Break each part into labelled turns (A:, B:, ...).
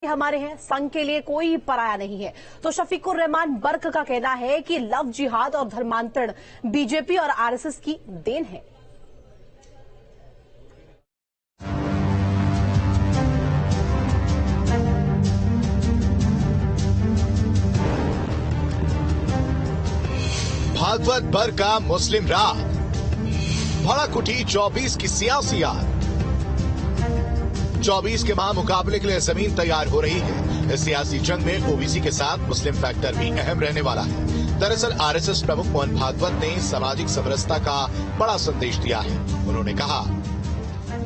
A: हमारे हैं, संघ के लिए कोई पराया नहीं है। तो शफीकुर रहमान बर्क का कहना है कि लव जिहाद और धर्मांतरण बीजेपी और आरएसएस की देन है।
B: भागवत बर्क का मुस्लिम राह, भड़क उठी 24 की सियासी आग। 24 के महामुकाबले के लिए जमीन तैयार हो रही है। इस सियासी जंग में ओबीसी के साथ मुस्लिम फैक्टर भी अहम रहने वाला है। दरअसल आरएसएस प्रमुख मोहन भागवत ने सामाजिक समरसता का बड़ा संदेश दिया है। उन्होंने कहा,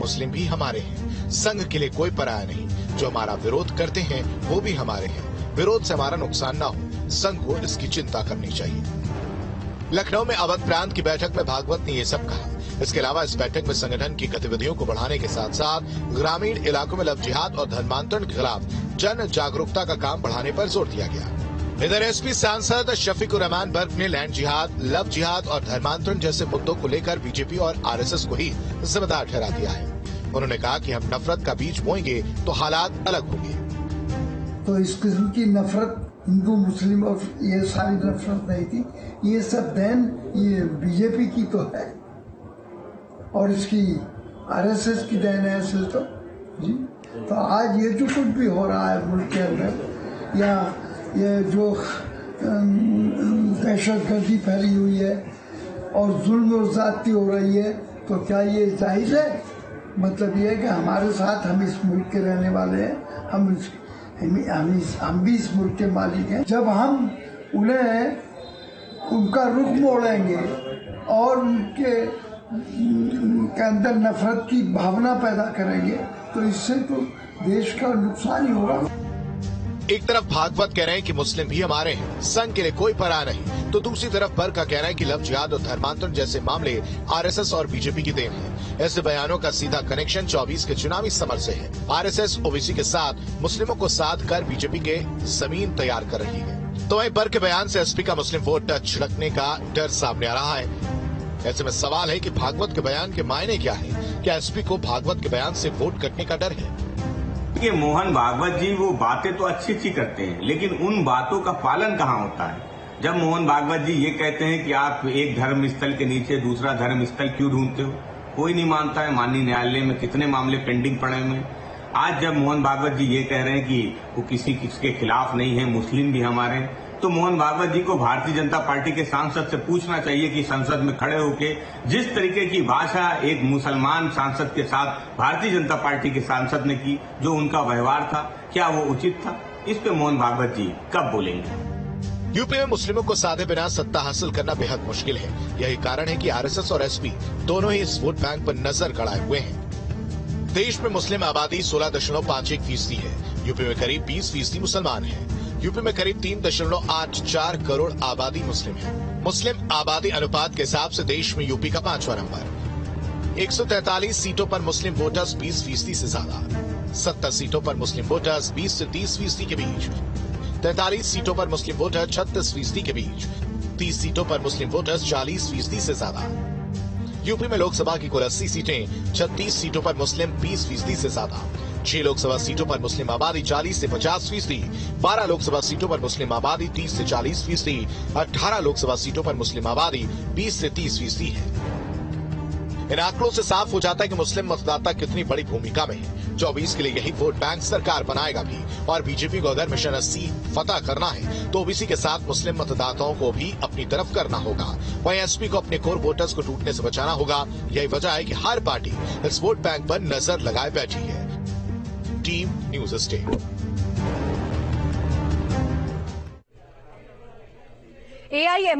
B: मुस्लिम भी हमारे हैं, संघ के लिए कोई पराया नहीं। जो हमारा विरोध करते हैं वो भी हमारे हैं। विरोध से हमारा नुकसान ना हो, संघ को इसकी चिंता करनी चाहिए। लखनऊ में अवध प्रांत की बैठक में भागवत ने ये सब कहा। इसके अलावा इस बैठक में संगठन की गतिविधियों को बढ़ाने के साथ साथ ग्रामीण इलाकों में लव जिहाद और धर्मांतरण के खिलाफ जन जागरूकता का काम बढ़ाने पर जोर दिया गया। इधर एसपी सांसद शफीकुर रहमान बर्क ने लैंड जिहाद, लव जिहाद और धर्मांतरण जैसे मुद्दों को लेकर बीजेपी और आरएसएस को ही जिम्मेदार ठहरा दिया है। उन्होंने कहा कि हम नफरत का बीज बोएंगे तो हालात अलग होंगे।
C: तो इस किस्म की नफरत हिंदू मुस्लिम और ये सारी नफरत नहीं थी। ये सब देन ये बीजेपी की तो है और इसकी आरएसएस की देन है ऐसे तो जी। तो आज ये जो कुछ भी हो रहा है मुल्क के अंदर या ये जो दहशतगर्दी फैली हुई है और जुल्म और ज्यादती हो रही है, तो क्या ये जायज है? मतलब ये है कि हमारे साथ हम इस मुल्क के रहने वाले हैं, हम भी इस मुल्क के मालिक हैं। जब हम उन्हें उनका रुख मोड़ेंगे और उनके अंदर नफरत की भावना पैदा करेंगे तो इससे तो देश का नुकसान ही होगा।
B: एक तरफ भागवत कह रहे हैं कि मुस्लिम भी हमारे हैं, संघ के लिए कोई पराया नहीं, तो दूसरी तरफ बर्क का कहना है कि लव जिहाद और धर्मांतरण जैसे मामले आरएसएस और बीजेपी की देन है। ऐसे बयानों का सीधा कनेक्शन 24 के चुनावी समर से है। आरएसएस ओबीसी के साथ मुस्लिमों को साथ कर बीजेपी के जमीन तैयार कर रही है। तो वहीं बर्क के बयान से एसपी का मुस्लिम वोट छिड़कने का डर सामने आ रहा है। ऐसे में सवाल है कि भागवत के बयान के मायने क्या है? क्या एसपी को भागवत के बयान से वोट कटने का डर है?
D: देखिए, मोहन भागवत जी वो बातें तो अच्छी अच्छी करते हैं, लेकिन उन बातों का पालन कहाँ होता है? जब मोहन भागवत जी ये कहते हैं कि आप एक धर्म स्थल के नीचे दूसरा धर्म स्थल क्यों ढूंढते हो, कोई नहीं मानता है। माननीय न्यायालय में कितने मामले पेंडिंग पड़े हुए हैं। आज जब मोहन भागवत जी ये कह रहे हैं कि वो किसी के खिलाफ नहीं है, मुस्लिम भी हमारे हैं, तो मोहन भागवत जी को भारतीय जनता पार्टी के सांसद से पूछना चाहिए कि संसद में खड़े होकर जिस तरीके की भाषा एक मुसलमान सांसद के साथ भारतीय जनता पार्टी के सांसद ने की, जो उनका व्यवहार था, क्या वो उचित था? इस पे मोहन भागवत जी कब बोलेंगे?
B: यूपी में मुस्लिमों को साधे बिना सत्ता हासिल करना बेहद मुश्किल है। यही कारण है कि आरएसएस और एसपी दोनों ही इस वोट बैंक पर नजर गड़ाए हुए हैं। देश में मुस्लिम आबादी 16.51% है। यूपी में करीब 20% मुसलमान है। यूपी में करीब 3.84 करोड़ आबादी मुस्लिम है। मुस्लिम आबादी अनुपात के हिसाब से देश में यूपी का 5वां नंबर। 143 सीटों पर मुस्लिम वोटर्स 20% से ज्यादा। 70 सीटों पर मुस्लिम वोटर्स 20 से 30% के बीच। 43 सीटों पर मुस्लिम वोटर 36% के बीच। 30 सीटों पर मुस्लिम वोटर्स 40% से ज्यादा। यूपी में लोकसभा की कुल 80 सीटें, 36 सीटों पर मुस्लिम 20% से ज्यादा। 6 लोकसभा सीटों पर मुस्लिम आबादी 40 से 50%, 12 लोकसभा सीटों पर मुस्लिम आबादी 30 से 40%, 18 लोकसभा सीटों पर मुस्लिम आबादी 20 से 30% है। इन आंकड़ों से साफ हो जाता है कि मुस्लिम मतदाता कितनी बड़ी भूमिका में है। 24 के लिए यही वोट बैंक सरकार बनाएगा भी। और बीजेपी को अगर मिशन 80 फतह करना है तो ओबीसी के साथ मुस्लिम मतदाताओं को भी अपनी तरफ करना होगा। वहीं एसपी को अपने कोर वोटर्स को टूटने से बचाना होगा। यही वजह है कि हर पार्टी इस वोट बैंक पर नजर लगाए बैठी है। Team news state.
A: AIMI